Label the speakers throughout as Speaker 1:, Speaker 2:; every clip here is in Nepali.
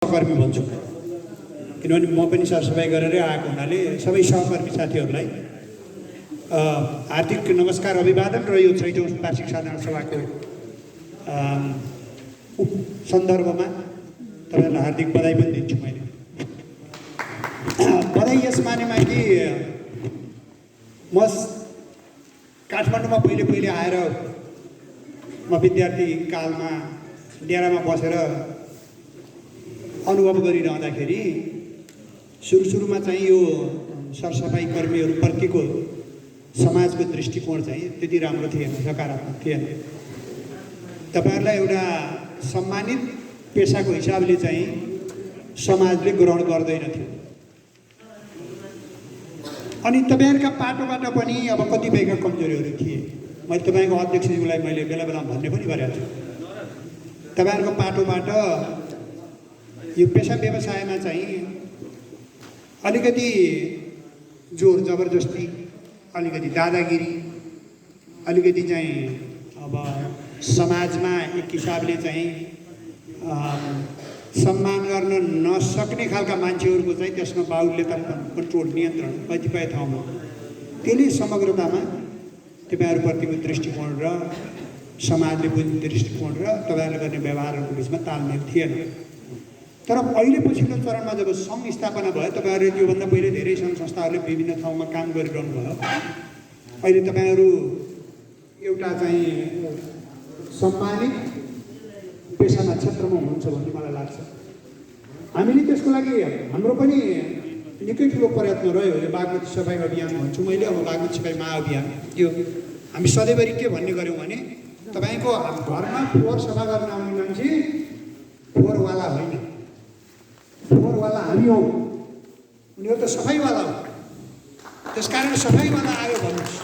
Speaker 1: सहकर्मी भन्छु, किनभने म पनि सरसफाइ गरेरै आएको हुनाले सबै सहकर्मी साथीहरूलाई हार्दिक नमस्कार, अभिवादन र यो ६औं वार्षिक साधारण सभाको सन्दर्भमा तपाईँहरूलाई हार्दिक बधाई पनि दिन्छु। मैले बधाई यस मानेमा कि म काठमाडौँमा पहिले आएर म विद्यार्थी कालमा डेरामा बसेर अनुभव गरिरहँदाखेरि सुरुमा चाहिँ यो सरसफाई कर्मीहरूप्रतिको समाजको दृष्टिकोण चाहिँ त्यति राम्रो थिएन, सकारात्मक थिएन। तपाईँहरूलाई एउटा सम्मानित पेसाको हिसाबले चाहिँ समाजले ग्रहण गर्दैन थियो। अनि तपाईँहरूका पाटोबाट पनि अब कतिपयका कमजोरीहरू थिए। मैले तपाईँको अध्यक्षज्यूलाई मैले बेला बेला भन्ने पनि गरेको छु, तपाईँहरूको पाटोबाट यो पेसा व्यवसायमा चाहिँ अलिकति जोर जबरजस्ती, अलिकति दादागिरी, अलिकति चाहिँ अब समाजमा एक हिसाबले चाहिँ सम्मान गर्न नसक्ने खालका मान्छेहरूको चाहिँ त्यसमा बाहुल्यता, कन्ट्रोल, नियन्त्रण कतिपय ठाउँमा, त्यसले समग्रतामा तपाईँहरूप्रतिको दृष्टिकोण र समाजले बुझ्ने दृष्टिकोण र तपाईँहरूले गर्ने व्यवहारहरूको बिचमा तालमेल थिएन। तर अहिले पछिल्लो चरणमा जब सङ्घ स्थापना भयो, तपाईँहरूले त्योभन्दा पहिले धेरै सङ्घ संस्थाहरूले विभिन्न ठाउँमा काम गरिरहनु भयो। अहिले तपाईँहरू एउटा चाहिँ सम्मानित पेसामा क्षेत्रमा हुनुहुन्छ भन्ने मलाई लाग्छ। हामीले त्यसको लागि हाम्रो पनि निकै ठुलो प्रयत्न रह्यो। यो बागमती सफाइ अभियान भन्छु मैले, अब बागमती सफाइ महाअभियान। यो हामी सधैँभरि के भन्ने गऱ्यौँ भने तपाईँको घरमा फोहोर सफा गर्न आउने मान्छे फोहोरवाला होइन, फोहोरवाला हामी हौ, उनीहरू त सफाइवाला हो। त्यसकारण सफाइवाला आयो भन्नुहोस्,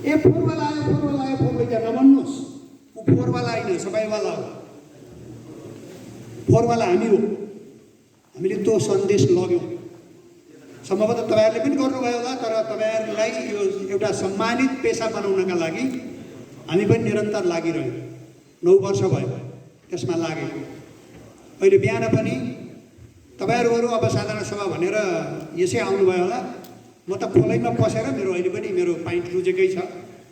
Speaker 1: ए फोहोरवाला आयो, फोहोरवाला आयो, फोहोरवाला नभन्नुहोस्। ऊ फोहोरवाला होइन, सफाइवाला हो। फोहोरवाला हामी हो। हामीले त्यो सन्देश लग्यौँ। सम्भवतः तपाईँहरूले पनि गर्नुभयो होला, तर तपाईँहरूलाई यो एउटा सम्मानित पेसा बनाउनका लागि हामी पनि निरन्तर लागिरह्यौँ। 9 वर्ष भयो त्यसमा लागेको। अहिले बिहान पनि तपाईँहरू अब साधारण सभा भनेर यसै आउनुभयो होला। म त खोलैमा पसेर अहिले पनि मेरो पाइन्ट रुजेकै छ,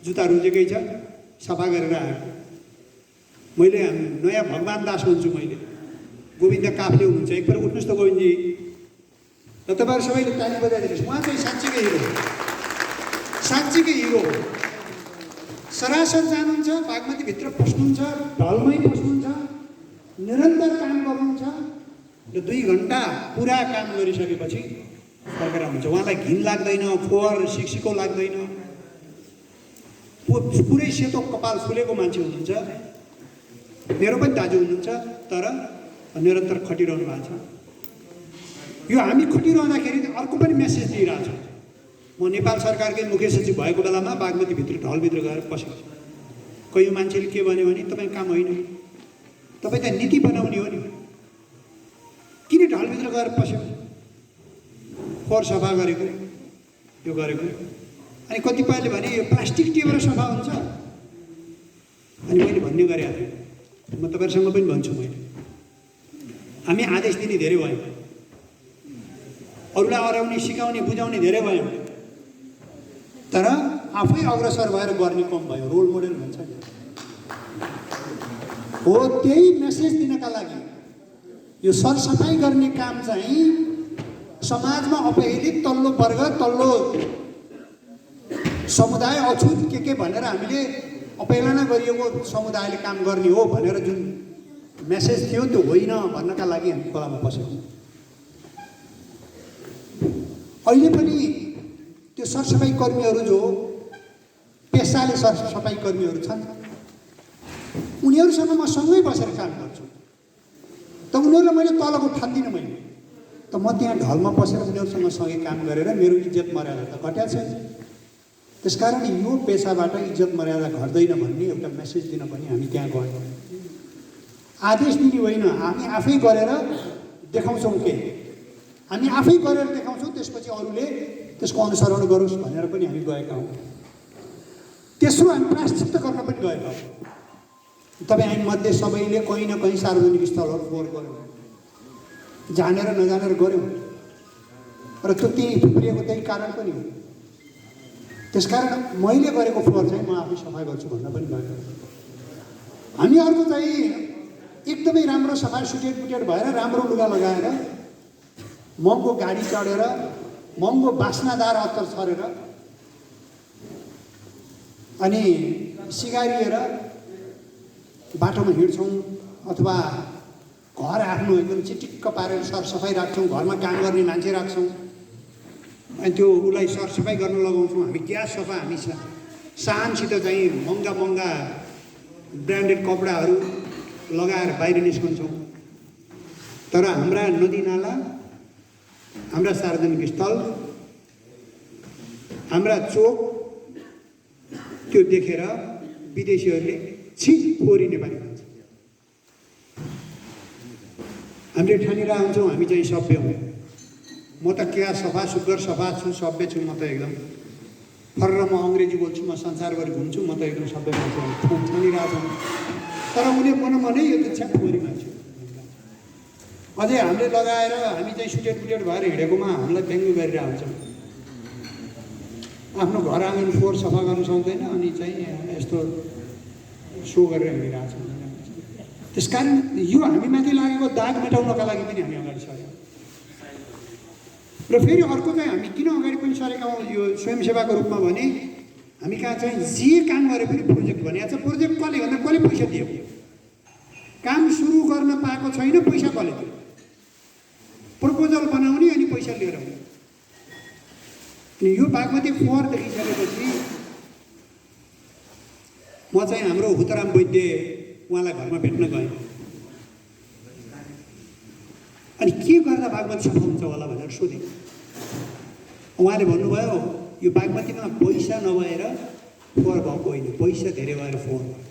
Speaker 1: जुत्ता रुजेकै छ, सफा गरेर आएको। मैले नयाँ भगवान दास भन्छु मैले, गोविन्द काफले हुनुहुन्छ। एकपल्ट उठ्नुहोस् त गोविन्दजी, र तपाईँहरू सबैले ताली बजाइदिनुहोस्। उहाँ चाहिँ साँच्चीकै हिरो, साँच्चीकै हिरो। सरासर जानुहुन्छ, बागमतीभित्र पस्नुहुन्छ, ढलमै पस्नुहुन्छ, निरन्तर काम गर्नुहुन्छ र 2 घन्टा पुरा काम गरिसकेपछि फर्केर आउनुहुन्छ। उहाँलाई घिन लाग्दैन, फोहोर सिक्सिको लाग्दैन, पुरै सेतो कपाल फुलेको मान्छे हुनुहुन्छ। मेरो पनि दाजु हुनुहुन्छ, तर निरन्तर खटिरहनु भएको छ। यो हामी खटिरहँदाखेरि अर्को पनि मेसेज दिइरहेको छु। म नेपाल सरकारकै मुख्य सचिव भएको बेलामा बागमतीभित्र ढलभित्र गएर पसेको छु। कयौँ मान्छेले के भन्यो भने तपाईँ काम होइन, तपाईँ त नीति बनाउने हो नि, किन ढलभित्र गएर पस्यो, फोहोर सफा गरेको, यो गरेको। अनि कतिपयले भने यो प्लास्टिक टेबल सफा हुन्छ। अनि मैले भन्ने गरेको थिएँ, म तपाईँहरूसँग पनि भन्छु, मैले हामी आदेश दिने धेरै भयौँ, अरूलाई अराउने, सिकाउने, बुझाउने धेरै भयौँ, तर आफै अग्रसर भएर गर्ने कम भयो। रोल मोडल भन्छ नि हो। त्यही मेसेज दिनका लागि यो सरसफाइ गर्ने काम चाहिँ समाजमा अपहेलित तल्लो वर्ग, तल्लो समुदाय, अछुत के भनेर हामीले अपहेलना गरिएको समुदायले काम गर्ने हो भनेर जुन मेसेज थियो त्यो होइन भन्नका लागि हामी खोलामा पसेको। अहिले पनि त्यो सरसफाइ कर्मीहरू जो पेसाले सरसफाइ कर्मीहरू छन्, उनीहरूसँग म सँगै बसेर काम गर्छु। त उनीहरूलाई मैले तलको ठान्दिनँ। मैले त म त्यहाँ ढलमा बसेर उनीहरूसँग सँगै काम गरेर मेरो इज्जत मर्यादा त घट्या छैन। त्यसकारण यो पेसाबाट इज्जत मर्यादा घट्दैन भन्ने एउटा मेसेज दिन पनि हामी त्यहाँ गयौँ। आदेश दिने होइन, हामी आफै गरेर देखाउँछौँ। के हामी आफै गरेर देखाउँछौँ, त्यसपछि अरूले त्यसको अनुसरण गरोस् भनेर पनि हामी गएका हौँ। तेस्रो, हामी प्रायश्चित्त गर्न पनि गएका हौँ। तपाईँ मध्ये सबैले कहीँ न कहीँ सार्वजनिक स्थलहरू फोहोर गर्नु जानेर नजानेर गऱ्यौँ र त्यो त्यही थुप्रिएको त्यही कारण पनि हो। त्यसकारण मैले गरेको फोहोर चाहिँ म आफै सफा गर्छु भन्न पनि भयो। हामीहरूको चाहिँ एकदमै राम्रो सफा सुटेड बुटेड भएर राम्रो लुगा लगाएर महँगो गाडी चढेर महँगो बास्नादार अत्तर छरेर अनि सिगारिएर बाटोमा हिँड्छौँ अथवा घर आफ्नो एकदम चिटिक्क पारेर सरसफाइ राख्छौँ, घरमा काम गर्ने मान्छे राख्छौँ अनि त्यो उसलाई सरसफाइ गर्न लगाउँछौँ। हामी क्या सफा हामी शानसित चाहिँ महँगा महँगा ब्रान्डेड कपडाहरू लगाएर बाहिर निस्कन्छौँ। तर हाम्रा नदीनाला, हाम्रा सार्वजनिक स्थल, हाम्रा चोक त्यो देखेर विदेशीहरूले छि फोहोरी नेपाली भन्छ। हामीले ठानेर आउँछौँ हामी चाहिँ सभ्य हौँ। म त क्या सफा सुग्घर सफा छु, सभ्य छु। म त एकदम फर्र म अङ्ग्रेजी बोल्छु, म संसारभरि घुम्छु, म त एकदम सभ्य मान्छे ठानिरहेछौँ। तर उसले मनै यो त छ्या फोहोरी मान्छे। अझै हामीले लगाएर हामी चाहिँ सुटेड बुटेड भएर हिँडेकोमा हामीलाई व्यङ्ग्य गरेर आउँछौँ। आफ्नो घर आँगन फोहोर सफा गर्नु सक्दैन अनि चाहिँ यस्तो सो गरेर हिँडिरहेछौँ। त्यसकारण यो हामीमाथि लागेको दाग मेटाउनका लागि पनि हामी अगाडि सऱ्यौँ। र फेरि अर्को चाहिँ हामी किन अगाडि पनि सरेका हौँ यो स्वयंसेवाको रूपमा भने हामी कहाँ चाहिँ जे काम गरे पनि प्रोजेक्ट भनिएको छ। प्रोजेक्ट कसले भन्दा कसले पैसा दियो? काम सुरु गर्न पाएको छैन, पैसा कसले दियो? प्रपोजल बनाउने अनि पैसा लिएर आउने। अनि यो बागमती फोहोर देखिसकेपछि म चाहिँ हाम्रो हुतराम वैद्य उहाँलाई घरमा भेट्न गएँ। अनि के गर्दा बागमती सफा हुन्छ होला भनेर सोधेँ। उहाँले भन्नुभयो यो बागमतीमा पैसा नभएर फोहोर भएको होइन, पैसा धेरै भएर फोहोर भयो।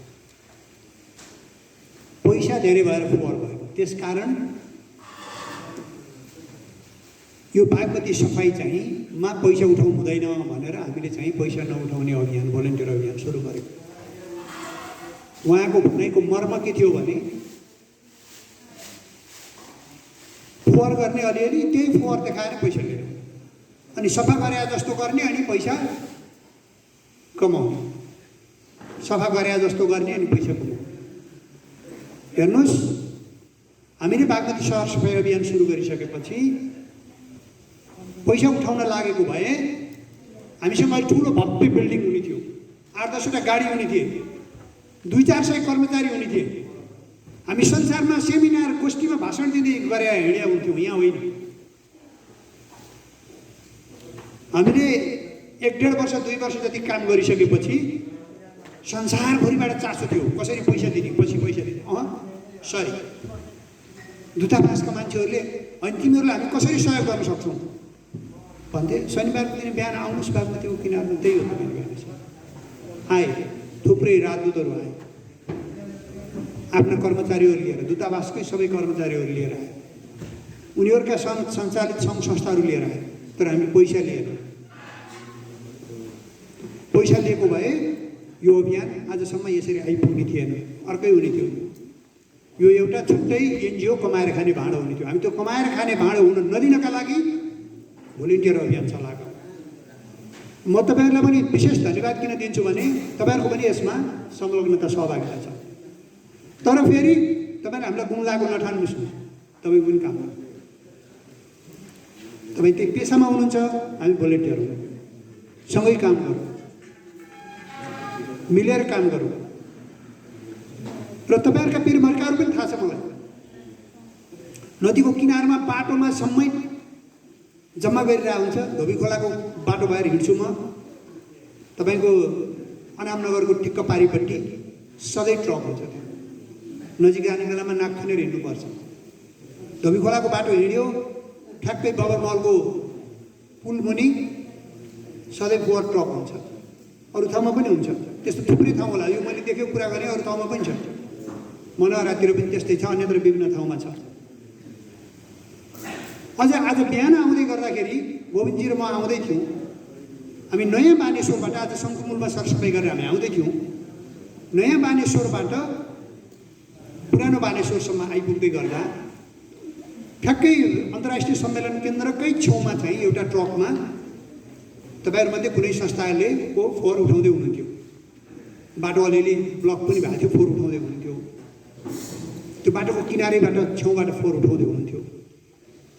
Speaker 1: पैसा धेरै भएर फोहोर भयो। त्यसकारण यो बागमती सफाइ चाहिँ मा पैसा उठाउनु हुँदैन भनेर हामीले चाहिँ पैसा नउठाउने अभियान, भोलिन्टियर अभियान सुरु गरेको। उहाँको भनाइको मर्म के थियो भने फोहोर गर्ने अलिअलि त्यही फोहोर देखाएर पैसा लिएर अनि सफा गरे जस्तो गर्ने अनि पैसा कमाउने, सफा गरे जस्तो गर्ने अनि पैसा कमाउने। हेर्नुहोस्, हामीले बागमती सहर सफाइ अभियान सुरु गरिसकेपछि पैसा उठाउन लागेको भए हामीसँग अहिले ठुलो भव्य बिल्डिङ हुने थियो, 8-10वटा गाडी हुने थिए, 200-400 कर्मचारी हुने थिए। हामी संसारमा सेमिनार गोष्ठीमा भाषण दिँदै गरे हिँड्या हुन्थ्यौँ, यहाँ होइन। हामीले 1-1.5 वर्ष 2 वर्ष जति काम गरिसकेपछि संसारभरिबाट चासो थियो कसरी पैसा दिने, पछि पैसा दिने। सरी, दूतावासका मान्छेहरूले अनि तिमीहरूलाई हामी कसरी सहयोग गर्न सक्छौँ भन्थे। शनिबारको दिन बिहान आउनुहोस् बागमतीको किनारमा, त्यही हो तपाईँले बिहान आए। थुप्रै राजदूतहरू आए आफ्ना कर्मचारीहरू लिएर, दूतावासकै सबै कर्मचारीहरू लिएर आए, उनीहरूका सञ्चालित सङ्घ संस्थाहरू लिएर आए। तर हामी पैसा लिएर, पैसा लिएको भए यो अभियान आजसम्म यसरी आइपुग्ने थिएन, अर्कै हुने थियो। यो एउटा छुट्टै एनजिओ कमाएर खाने भाँडो हुने थियो। हामी त्यो कमाएर खाने भाँडो हुन नदिनका लागि भोलिन्टियर अभियान चलाएको। म तपाईँहरूलाई पनि विशेष धन्यवाद किन दिन्छु भने तपाईँहरूको पनि यसमा संलग्नता, सहभागिता छ। तर फेरि तपाईँले हामीलाई गुम्लाको नठान्नुहोस् न, तपाईँको पनि काम हो। तपाईँ त्यही पेसामा हुनुहुन्छ, हामी भोलिन्टियर हौँ, सँगै काम गरौँ, मिलेर काम गरौँ। र तपाईँहरूका पीरमर्काहरू पनि थाहा छ मलाई, नदीको किनारमा बाटोमा सम्मै जम्मा गरिरहेको हुन्छ। धोबी खोलाको बाटो भएर हिँड्छु म, तपाईँको अनामनगरको टिक्क पारिपट्टि सधैँ ट्रक हुन्छ। नजिक आने बेलामा नाक खनेर हिँड्नुपर्छ। धोबी खोलाको बाटो हिँड्यो, ठ्याक्कै बबरमहलको पुल मुनि सधैँ फोहोर ट्रक हुन्छ। अरू ठाउँमा पनि हुन्छ, त्यस्तो थुप्रै ठाउँ होला। यो मैले देखेको कुरा गरेँ, अरू ठाउँमा पनि छ, मनहरातिर पनि त्यस्तै छ, अन्यत्र विभिन्न ठाउँमा छ। अझ आज बिहान आउँदै गर्दाखेरि गोविन्दजी र म आउँदै थियौँ। हामी नयाँ बानेश्वरबाट, आज शङ्कुमुलमा सरसफाइ गरेर हामी आउँदै थियौँ। नयाँ बानेश्वरबाट पुरानो बानेश्वरसम्म आइपुग्दै गर्दा ठ्याक्कै अन्तर्राष्ट्रिय सम्मेलन केन्द्रकै छेउमा चाहिँ एउटा ट्रकमा तपाईँहरूमध्ये कुनै संस्थाले फोहोर उठाउँदै हुनुहुन्थ्यो। बाटो अलिअलि ब्लक पनि भएको थियो, फोहोर उठाउँदै हुनुहुन्थ्यो। त्यो बाटोको किनारैबाट छेउबाट फोहोर उठाउँदै हुनुहुन्थ्यो।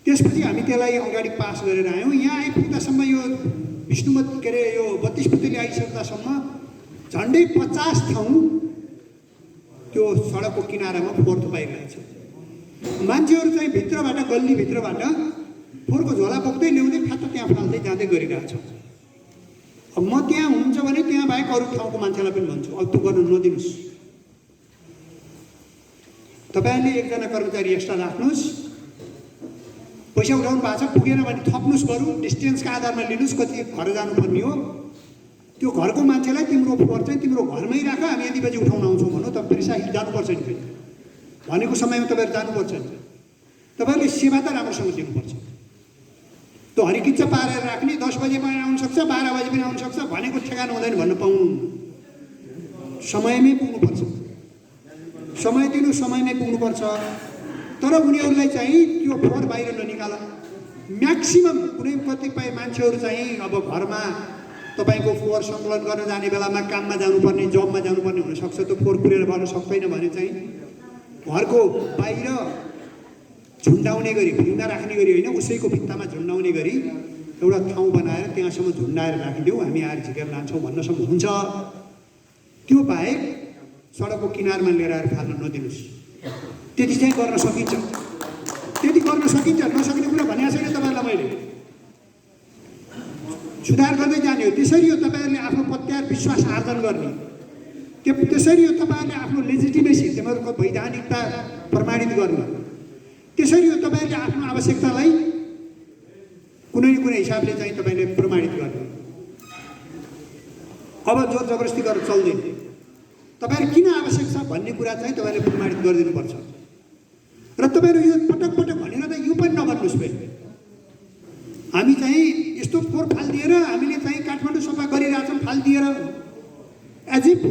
Speaker 1: त्यसपछि हामी त्यसलाई अगाडि पास गरेर आयौँ। यहाँ आइपुग्दासम्म यो विष्णुमती के अरे यो 32 पुतेली आइसक्दासम्म झन्डै 50 ठाउँ त्यो सडकको किनारामा फोहोर थुपाइरहेछ। मान्छेहरू चाहिँ भित्रबाट गल्लीभित्रबाट फोहोरको झोला बोक्दै ल्याउँदै फ्यात्त त्यहाँ फाल्दै जाँदै गरिरहेछ। अब म त्यहाँ हुनुहुन्छ भने त्यहाँ बाहेक अरू ठाउँको मान्छेलाई पनि भन्छु, अब त्यो गर्न नदिनुहोस्। तपाईँहरूले एकजना कर्मचारी एक्स्ट्रा राख्नुहोस्। पैसा उठाउनु भएको छ, पुगेन भने थप्नुहोस्, बरु डिस्टेन्सका आधारमा लिनुहोस्। कति घर जानुपर्ने हो त्यो घरको मान्छेलाई तिम्रो फोहोर चाहिँ तिम्रो घरमै राख, हामी यति बजी उठाउन आउँछौँ भनौँ। त फेरि साहित्य जानुपर्छ नि, फेरि भनेको समयमा तपाईँहरू जानुपर्छ नि। तपाईँहरूले सेवा त राम्रोसँग दिनुपर्छ। त्यो हरिकिच्छ पारेर राख्ने 10 बजे पनि आउन सक्छ, 12 बजे पनि आउन सक्छ, भनेको ठेगान हुँदैन भन्न पाउनु। समयमै पुग्नुपर्छ, समय दिनु, समयमै पुग्नुपर्छ। तर उनीहरूलाई चाहिँ त्यो फोहोर बाहिर ननिकाल। म्याक्सिमम कुनै कतिपय मान्छेहरू चाहिँ अब घरमा तपाईँको फोहोर सङ्कलन गर्न जाने बेलामा काममा जानुपर्ने, जबमा जानुपर्ने हुनसक्छ, त्यो फोहोर पुरेर गर्न सक्दैन भने चाहिँ घरको बाहिर झुन्डाउने गरी, भित्तामा राख्ने गरी होइन, उसैको भित्तामा झुन्डाउने गरी एउटा ठाउँ बनाएर त्यहाँसम्म झुन्डाएर राखिदेऊ, हामी आएर झिकेर लान्छौँ भन्नसम्म हुन्छ। त्यो बाहेक सडकको किनारमा लिएर आएर फाल्न नदिनुहोस्। त्यति चाहिँ गर्न सकिन्छ, त्यति गर्न सकिन्छ। नसक्ने कुरा भनेको छैन तपाईँहरूलाई मैले, सुधार गर्दै जाने हो। त्यसरी हो तपाईँहरूले आफ्नो प्रत्यार विश्वास आर्जन गर्ने। त्यसरी हो तपाईँहरूले आफ्नो लेजिटिमेसी, तिमीहरूको वैधानिकता प्रमाणित गर्ने। त्यसरी हो तपाईँहरूले आफ्नो आवश्यकतालाई कुनै न कुनै हिसाबले चाहिँ तपाईँले प्रमाणित गर्ने। अब जोर जबरजस्ती गरेर चल्दैन। तपाईँहरू किन आवश्यक छ भन्ने कुरा चाहिँ तपाईँले प्रमाणित गरिदिनुपर्छ। र तपाईँहरू यो पटक पटक भनेर त यो पनि नभन्नुहोस् फेरि हामी चाहिँ यस्तो फोहोर फालिदिएर हामीले चाहिँ काठमाडौँ सफा गरिरहेछौँ फालिदिएर, एज इफ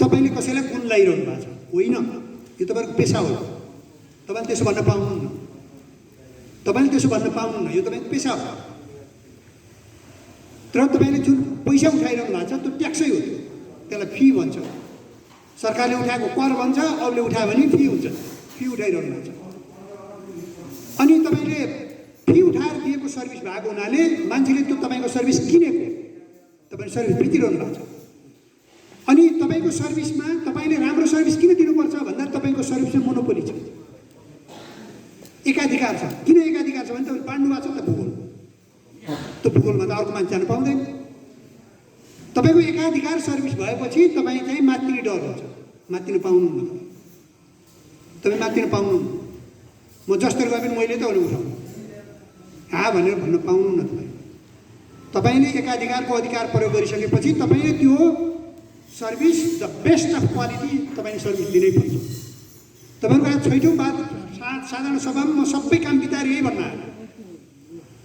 Speaker 1: तपाईँले कसैलाई गुण लगाइरहनु भएको छ। होइन, यो तपाईँको पेसा हो। तपाईँले त्यसो भन्न पाउनुहुन्न, तपाईँले त्यसो भन्न पाउनुहुन्न, यो तपाईँको पेसा हो। तर तपाईँले जुन पैसा उठाइरहनु भएको छ त्यो ट्याक्सै हो, त्यसलाई फी भन्छ। सरकारले उठाएको कर भन्छ, अरूले उठायो भने फी हुन्छ। फी उठाइरहनु भएको छ। अनि तपाईँले फी उठाएर दिएको सर्भिस भएको हुनाले मान्छेले त्यो तपाईँको सर्भिस किनेको, तपाईँले सर्भिस बेचिरहनु भएको छ। अनि तपाईँको सर्भिसमा तपाईँले राम्रो सर्भिस किन दिनुपर्छ भन्दा तपाईँको सर्भिसमा मोनोपोली छ, एकाधिकार छ। किन एकाधिकार छ भने तपाईँले बाँड्नु भएको छ नि त भूगोल, त्यो भूगोलमा त अर्को मान्छे जानु पाउँदैन। तपाईँको एकाधिकार सर्भिस भएपछि तपाईँ चाहिँ मात्तिने डर हुन्छ, मात्तिन पाउनुहुन्न, तपाईँ मात्तिन पाउनुहुन्न। म जस्तो गए पनि मैले त अहिले उठाउनु भनेर भन्न पाउनुहुन्न। तपाईँले एकाधिकारको अधिकार प्रयोग गरिसकेपछि तपाईँले त्यो service the best of quality तपाईँले सर्भिस दिनै पर्छ। तपाईँहरूको आज 6औँ बाद साधारण सभामा म सबै काम बिताएर यही भन्न आएँ।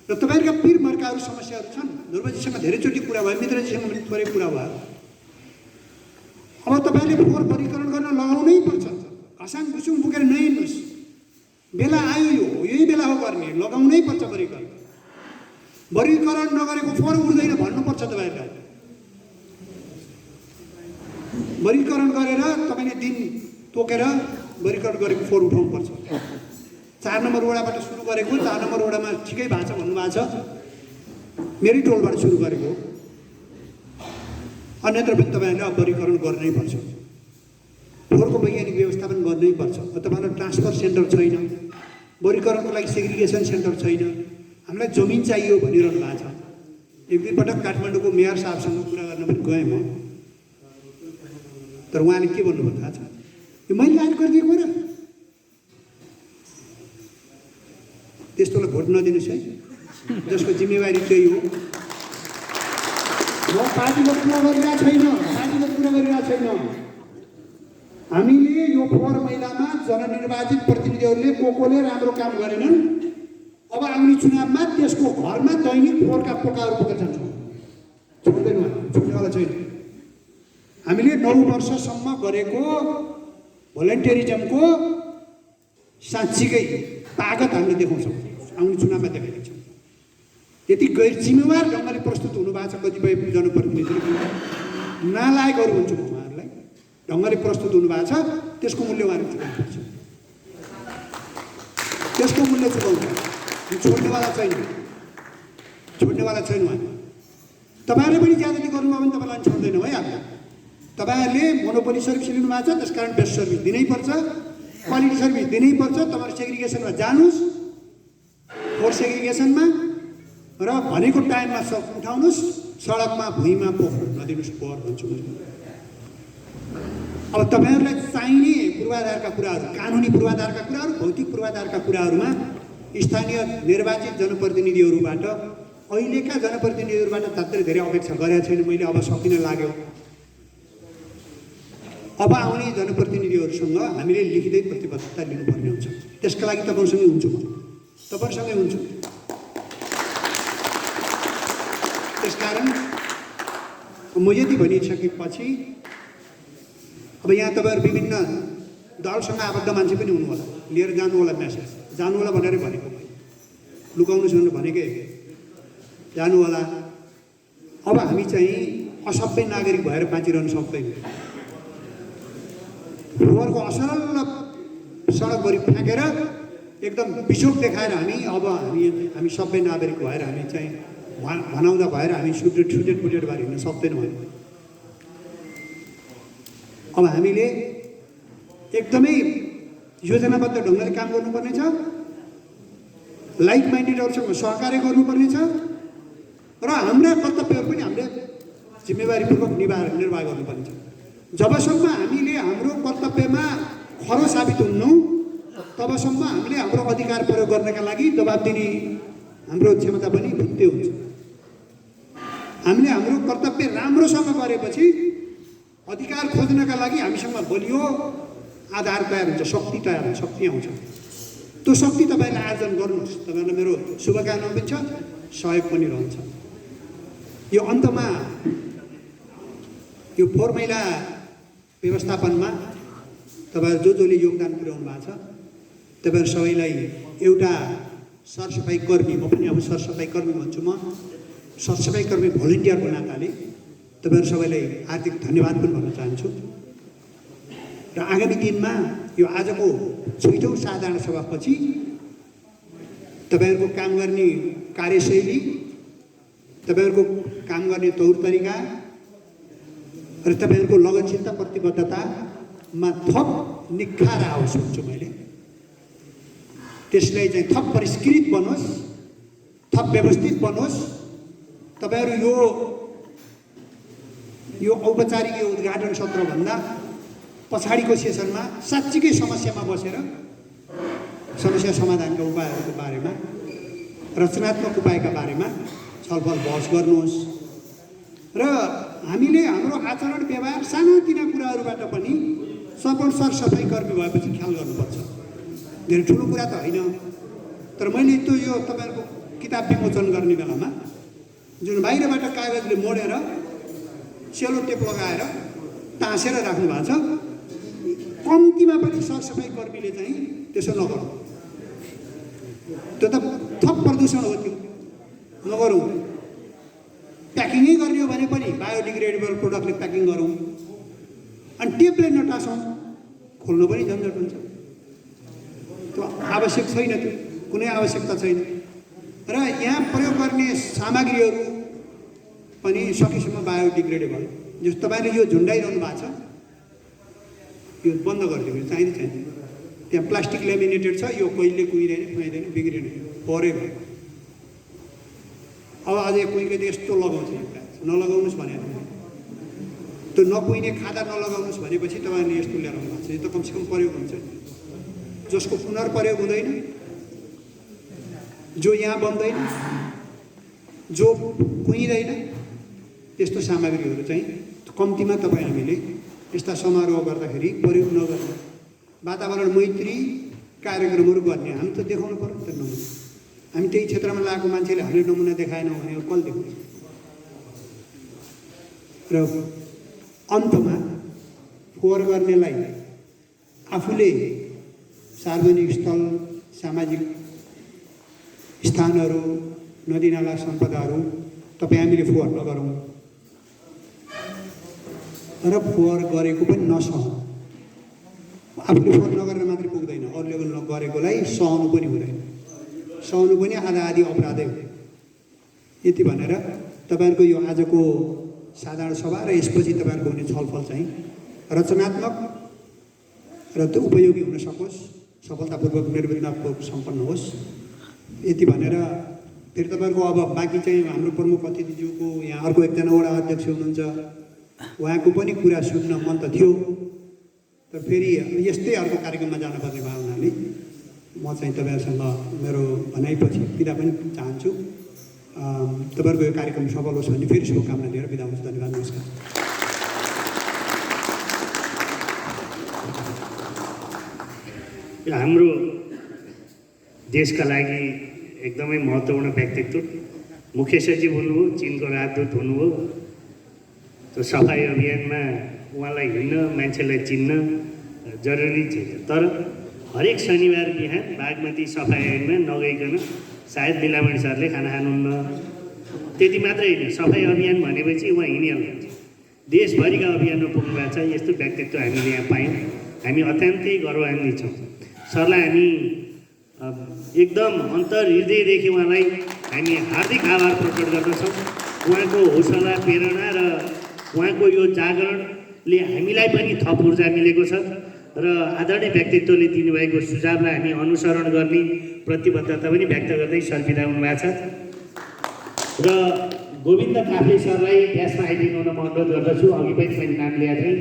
Speaker 1: र तपाईँहरूका पीर मर्काहरू समस्याहरू छन्। ध्रुवजीसँग धेरैचोटि कुरा भयो, मित्रजीसँग पनि थोरै कुरा भयो। अब तपाईँले फोहोर वर्गीकरण गर्न लगाउनै पर्छ। घसाङ घुसुङ बोकेर नहिँड्नुहोस्। बेला आयो, यही बेला हो गर्ने, लगाउनै पर्छ वर्गीकरण। वर्गीकरण नगरेको फोहोर उड्दैन भन्नुपर्छ तपाईँहरूलाई। वर्गीकरण गरेर तपाईँले दिन तोकेर वर्गीकरण गरेको फोहोर उठाउनुपर्छ। 4 नम्बर वडाबाट सुरु गरेको, 4 नम्बर वडामा ठिकै भएको छ भन्नुभएको छ, मेरै टोलबाट सुरु गरेको। अन्यत्र पनि तपाईँहरूले अब वर्गीकरण गर्नै पर्छ। फोहोरको वैज्ञानिक व्यवस्थापन गर्नै पर्छ। तपाईँलाई ट्रान्सफर सेन्टर छैन, वर्गीकरणको लागि सेग्रिगेसन सेन्टर छैन, हामीलाई जमिन चाहियो भनिरहनु भएको छ। एक दुई पटक काठमाडौँको मेयर साहबसँग कुरा गर्न पनि गएँ म, तर उहाँले के भन्नुभयो थाहा छ? यो मैले आएर गरिदिएको र त्यस्तोलाई भोट नदिनुहोस् है, जसको जिम्मेवारी त्यही हो। म पार्टीको कुरा गरिरहेको छैन, पार्टीको कुरा गरिरहेको छैन। हामीले यो फोहोर मैलामा जननिर्वाचित प्रतिनिधिहरूले कोले राम्रो काम गरेनन्। अब आउने चुनावमा त्यसको घरमा दैनिक फोहोरका पोकाहरू पुगेर जान्छौँ, छोड्दैन, छोड्नेवाला छैन। हामीले 9 वर्षसम्म गरेको भोलिन्टियरिजमको साँच्चीकै तागत हामीले देखाउँछौँ, आउने चुनावमा देखाइदिन्छौँ। यति गैर जिम्मेवार ढङ्गले प्रस्तुत हुनुभएको छ कतिपय जनप्रतिनिधिहरू, नालायकहरू भन्छु म उहाँहरूलाई, ढङ्गले प्रस्तुत हुनुभएको छ, त्यसको मूल्य उहाँहरू चुकाउनुपर्छ। त्यसको मूल्य चुकाउनुपर्छ। छोड्नेवाला छैन, छोड्नेवाला छैन उहाँ। तपाईँहरूले पनि ज्यादती गर्नुभयो भने तपाईँलाई छोड्दैन भइहाल्छ। तपाईँहरूले मोनोपोली सर्भिस लिनुभएको छ, त्यस कारण बेस्ट सर्भिस दिनैपर्छ, क्वालिटी सर्भिस दिनैपर्छ। तपाईँहरू सेग्रिगेसनमा जानुहोस्, फोर सेग्रिगेसनमा, र भनेको टाइममा सब उठाउनुहोस्, सडकमा भुइँमा पोख्नु नदिनुहोस् पोहोर भन्छु म। अब तपाईँहरूलाई चाहिने पूर्वाधारका कुराहरू, कानुनी पूर्वाधारका कुराहरू, भौतिक पूर्वाधारका कुराहरूमा स्थानीय निर्वाचित जनप्रतिनिधिहरूबाट, अहिलेका जनप्रतिनिधिहरूबाट त्यत्रै धेरै अपेक्षा गरेको छैन मैले। अब सकिन लाग्यो। अब आउने जनप्रतिनिधिहरूसँग हामीले लिखितै प्रतिबद्धता लिनुपर्ने हुन्छ। त्यसका लागि तपाईँसँगै हुन्छु म, तपाईँसँगै हुन्छु। त्यसकारण म यति भनिसकेपछि अब यहाँ तपाईँहरू विभिन्न दलसँग आबद्ध मान्छे पनि हुनु होला, लिएर जानु होला मेसेज, जानु होला भनेरै भनेको, लुकाउनुहोस् भनेर भनेकै, जानु होला। अब हामी चाहिँ असभ्य नागरिक भएर बाँचिरहनु सक्दैन। फोहोरको असल सडकभरि फ्याँकेर एकदम बिजोग देखाएर हामी सभ्य नागरिक भएर हामी चाहिँ भनाउँदा भएर हामी छुटेट भएर हिँड्न सक्दैनौँ। अब हामीले एकदमै योजनाबद्ध ढङ्गले काम गर्नुपर्ने छ, लाइक माइन्डेडहरूसँग सहकार्य गर्नुपर्ने छ, र हाम्रा कर्तव्यहरू पनि हामीले जिम्मेवारीपूर्वक निर्वाह गर्नुपर्ने छ। जबसम्म हामीले हाम्रो कर्तव्यमा खरो साबित हुन्नौँ, तबसम्म हामीले हाम्रो अधिकार प्रयोग गर्नका लागि दबाब दिने हाम्रो क्षमता पनि भित्ते हुन्छ। हामीले हाम्रो कर्तव्य राम्रोसँग गरेपछि अधिकार खोज्नका लागि हामीसँग बलियो आधार तयार हुन्छ, शक्ति तयार हुन्छ, शक्ति आउँछ। त्यो शक्ति तपाईँले आर्जन गर्नुहोस्। तपाईँलाई मेरो शुभकामना पनि छ, सहयोग पनि रहन्छ। यो अन्तमा यो फोहोर मैला व्यवस्थापनमा तपाईँहरू जसले योगदान पुर्याउनु भएको छ, तपाईँहरू सबैलाई एउटा सरसफाइ कर्मी, म पनि अब सरसफाइ कर्मी भन्छु, म सरसफाइ कर्मी भोलिन्टियरको नाताले तपाईँहरू सबैलाई हार्दिक धन्यवाद पनि भन्न चाहन्छु। र आगामी दिनमा यो आजको 6औं साधारण सभापछि तपाईँहरूको काम गर्ने कार्यशैली, तपाईँहरूको काम गर्ने तौर तरिका र तपाईँहरूको लगनशीलता प्रतिबद्धतामा थप निखार आओस् भन्छु मैले। त्यसलाई चाहिँ थप परिष्कृत बनोस्, थप व्यवस्थित बनोस्। तपाईँहरू यो औपचारिक यो उद्घाटन सत्रभन्दा पछाडिको सेसनमा साँच्चीकै समस्यामा बसेर समस्या समाधानका उपायहरूको बारेमा, रचनात्मक उपायका बारेमा छलफल बहस गर्नुहोस्। र हामीले हाम्रो आचरण व्यवहार सानातिना कुराहरूबाट पनि सफल सरसफाइ कर्मी भएपछि ख्याल गर्नुपर्छ। धेरै ठुलो कुरा त होइन, तर मैले त्यो यो तपाईँहरूको किताब विमोचन गर्ने बेलामा जुन बाहिरबाट कागजले मोडेर सेलो टेप लगाएर टाँसेर राख्नु भएको छ, कम्तीमा पनि सरसफाइ कर्मीले चाहिँ त्यसो नगरौँ। त्यो त थप प्रदूषण हो, त्यो नगरौँ। प्याकिङै गर्ने हो भने पनि बायोडिग्रेडेबल प्रोडक्टले प्याकिङ गरौँ। अनि टेपले नटासौँ, खोल्नु पनि झन्झट हुन्छ। त्यो आवश्यक छैन, त्यो कुनै आवश्यकता छैन। र यहाँ प्रयोग गर्ने सामग्रीहरू पनि सकेसम्म बायोडिग्रेडेबल, जस्तो तपाईँले यो झुन्डाइरहनु भएको छ, यो बन्द गरिदिनु चाहिँदैन। त्यहाँ प्लास्टिक लेमिनेटेड छ, यो कहिले कुहिँदैन, खुवाइँदैन, बिग्रिँदैन, परै भयो। अब अझै कुहिँकै त यस्तो लगाउँछ, नलगाउनुहोस् भने त्यो नकुहिने खादा नलगाउनुहोस् भनेपछि तपाईँले यस्तो ल्याएर आउनु भएको छ। यो त कमसेकम प्रयोग हुन्छ, जसको पुनर्प्रयोग हुँदैन, जो यहाँ बन्दैन, जो कुहिँदैन, त्यस्तो सामग्रीहरू चाहिँ कम्तीमा तपाईँ हामीले यस्ता समारोह गर्दाखेरि प्रयोग नगर्ने, वातावरण मैत्री कार्यक्रमहरू गर्ने हामी त देखाउनु पर्यो त नमुना। हामी त्यही क्षेत्रमा लागेको मान्छेले हामीले नमुना देखाएनौँ भने कसले देखाउँछ? र अन्तमा फोहोर गर्नेलाई आफूले सार्वजनिक स्थल, सामाजिक स्थानहरू, नदीनाला सम्पदाहरू तपाईँ हामीले फोहोर नगरौँ र फोहोर गरेको पनि नसहौँ। आफूले फोहोर नगरेर मात्रै पुग्दैन, अरूले गरेकोलाई सहनु पनि हुँदैन। सहनु पनि आधा आधी अपराधै हो। यति भनेर तपाईँहरूको यो आजको साधारण सभा र यसपछि तपाईँहरूको हुने छलफल चाहिँ रचनात्मक र उपयोगी हुन सकोस्, सफलतापूर्वक निर्विघ्नपूर्वक सम्पन्न होस्। यति भनेर फेरि तपाईँहरूको अब बाँकी चाहिँ हाम्रो प्रमुख अतिथिज्यूको यहाँ अर्को एकजना वडा अध्यक्ष हुनुहुन्छ, उहाँको पनि कुरा सुन्न मन त थियो, तर फेरि यस्तै अर्को कार्यक्रममा जानुपर्ने भयो हुनाले म चाहिँ तपाईँहरूसँग मेरो भनाइपछि बिदा पनि चाहन्छु। तपाईँहरूको यो कार्यक्रम सफल होस् भन्ने फेरि शुभकामना लिएर बिदा हुन्छु। धन्यवाद, नमस्कार।
Speaker 2: हाम्रो देशका लागि एकदमै महत्त्वपूर्ण व्यक्तित्व मुख्य सचिव हुनुभयो, चीनको राजदूत हुनुभयो। त्यो सफाई अभियानमा उहाँलाई हिँड्न, मान्छेलाई चिन्न जरुरी थिएन। तर हरेक शनिबार बिहान बागमती सफाई अभियानमा नगइकन सायद बिलामणी सरले खाना खानुहुन्न। त्यति मात्रै होइन, सफाई अभियान भनेपछि उहाँ हिँडिहाल्नुहुन्छ। देशभरिका अभियानमा पुग्नुभएको छ। यस्तो व्यक्तित्व हामीले यहाँ पायौँ, हामी अत्यन्तै गौरवान्वित छौँ। सरलाई हामी एकदम हृदयदेखि उहाँलाई हामी हार्दिक आभार प्रकट गर्दछौँ। उहाँको हौसला, प्रेरणा र उहाँको यो जागरणले हामीलाई पनि थप ऊर्जा मिलेको छ र आदरणीय व्यक्तित्वले दिनुभएको सुझावलाई हामी अनुसरण गर्ने प्रतिबद्धता पनि व्यक्त गर्दै सर बिदा हुनुभएको छ। र गोविन्द काफ्ले सरलाई यसमा आइदिनु हुन म अनुरोध गर्दछु। अघि पनि मैले नाम लिएको थिएँ।